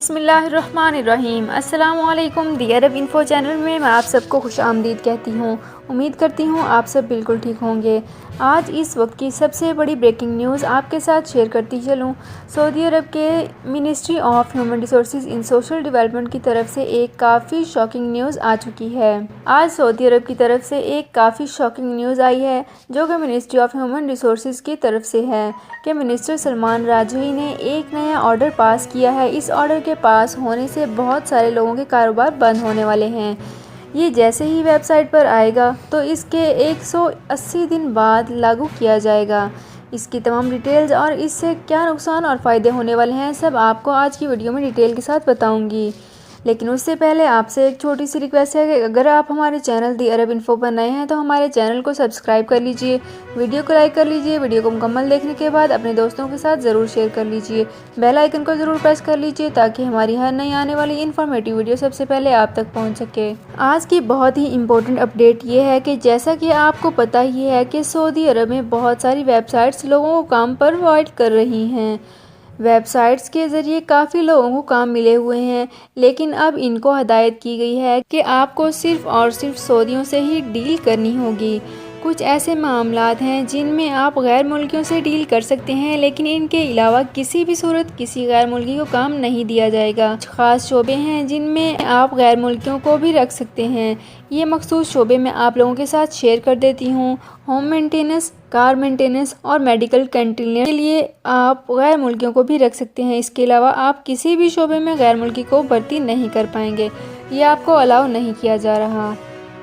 بسم اللہ الرحمن الرحیم۔ السلام علیکم۔ دی عرب انفو چینل میں آپ سب کو خوش آمدید کہتی ہوں۔ امید کرتی ہوں آپ سب بالکل ٹھیک ہوں گے۔ آج اس وقت کی سب سے بڑی بریکنگ نیوز آپ کے ساتھ شیئر کرتی چلوں۔ سعودی عرب کے ministry of human resources in social development کی طرف سے ایک کافی شاکنگ نیوز آ چکی ہے۔ آج سعودی عرب کی طرف سے ایک کافی شاکنگ نیوز آئی ہے جو کہ منسٹری آف ہیومن ریسورسز کی طرف سے ہے کہ منسٹر سلمان راجہی نے ایک نیا آرڈر پاس کیا ہے۔ اس آرڈر کے پاس ہونے سے بہت سارے لوگوں کے کاروبار بند ہونے والے ہیں۔ یہ جیسے ہی ویب سائٹ پر آئے گا تو اس کے 180 دن بعد لاگو کیا جائے گا۔ اس کی تمام ڈیٹیلز اور اس سے کیا نقصان اور فائدے ہونے والے ہیں سب آپ کو آج کی ویڈیو میں ڈیٹیل کے ساتھ بتاؤں گی۔ لیکن اس سے پہلے آپ سے ایک چھوٹی سی ریکویسٹ ہے کہ اگر آپ ہمارے چینل دی عرب انفو پر نئے ہیں تو ہمارے چینل کو سبسکرائب کر لیجئے، ویڈیو کو لائک کر لیجئے، ویڈیو کو مکمل دیکھنے کے بعد اپنے دوستوں کے ساتھ ضرور شیئر کر لیجئے، بیل آئیکن کو ضرور پریس کر لیجئے تاکہ ہماری ہر نئی آنے والی انفارمیٹیو ویڈیو سب سے پہلے آپ تک پہنچ سکے۔ آج کی بہت ہی امپورٹنٹ اپڈیٹ یہ ہے کہ جیسا کہ آپ کو پتہ ہی ہے کہ سعودی عرب میں بہت ساری ویب سائٹس لوگوں کو کام پرووائڈ کر رہی ہیں۔ ویب سائٹس کے ذریعے کافی لوگوں کو کام ملے ہوئے ہیں، لیکن اب ان کو ہدایت کی گئی ہے کہ آپ کو صرف اور صرف سعودیوں سے ہی ڈیل کرنی ہوگی۔ کچھ ایسے معاملات ہیں جن میں آپ غیر ملکیوں سے ڈیل کر سکتے ہیں، لیکن ان کے علاوہ کسی بھی صورت کسی غیر ملکی کو کام نہیں دیا جائے گا۔ کچھ خاص شعبے ہیں جن میں آپ غیر ملکیوں کو بھی رکھ سکتے ہیں۔ یہ مخصوص شعبے میں آپ لوگوں کے ساتھ شیئر کر دیتی ہوں۔ ہوم مینٹیننس، کار مینٹیننس اور میڈیکل کنٹینر کے لیے آپ غیر ملکیوں کو بھی رکھ سکتے ہیں۔ اس کے علاوہ آپ کسی بھی شعبے میں غیر ملکی کو بھرتی نہیں کر پائیں گے، یہ آپ کو الاؤ نہیں کیا جا رہا۔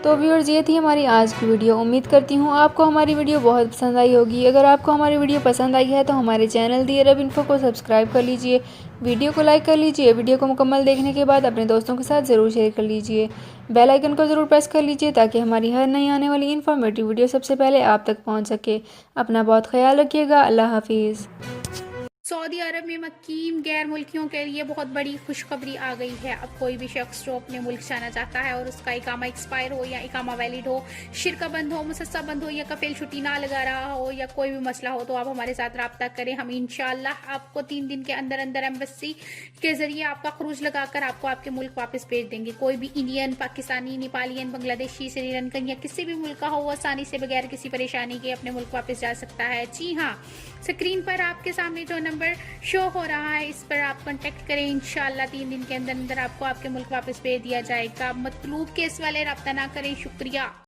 تو ویورز، یہ تھی ہماری آج کی ویڈیو۔ امید کرتی ہوں آپ کو ہماری ویڈیو بہت پسند آئی ہوگی۔ اگر آپ کو ہماری ویڈیو پسند آئی ہے تو ہمارے چینل دی عرب انفو کو سبسکرائب کر لیجئے، ویڈیو کو لائک کر لیجئے، ویڈیو کو مکمل دیکھنے کے بعد اپنے دوستوں کے ساتھ ضرور شیئر کر لیجئے، بیل آئیکن کو ضرور پریس کر لیجئے تاکہ ہماری ہر نئی آنے والی انفارمیٹیو ویڈیو سب سے پہلے آپ تک پہنچ سکے۔ اپنا بہت خیال رکھیے گا۔ اللہ حافظ۔ سعودی عرب میں مقیم غیر ملکیوں کے لیے بہت بڑی خوشخبری آ گئی ہے۔ اب کوئی بھی شخص جو اپنے ملک جانا چاہتا ہے اور اس کا اقامہ ایکسپائر ہو یا اقامہ ویلڈ ہو، شرکہ بند ہو، مسسہ بند ہو یا کفیل چھٹی نہ لگا رہا ہو یا کوئی بھی مسئلہ ہو تو آپ ہمارے ساتھ رابطہ کریں۔ ہم انشاءاللہ آپ کو 3 دن کے اندر اندر ایمبیسی کے ذریعے آپ کا خروج لگا کر آپ کو آپ کے ملک واپس بھیج دیں گے۔ کوئی بھی انڈین، پاکستانی، نیپالین، بنگلہ دیشی، سری لنکن یا کسی بھی ملک کا ہو، وہ آسانی سے بغیر کسی پریشانی کے اپنے ملک واپس جا سکتا ہے۔ جی ہاں، اسکرین پر آپ کے سامنے جو نمبر شو ہو رہا ہے اس پر آپ کنٹیکٹ کریں۔ انشاءاللہ 3 دن کے اندر اندر آپ کو آپ کے ملک واپس بھیج دیا جائے گا۔ مطلوب کیس والے رابطہ نہ کریں۔ شکریہ۔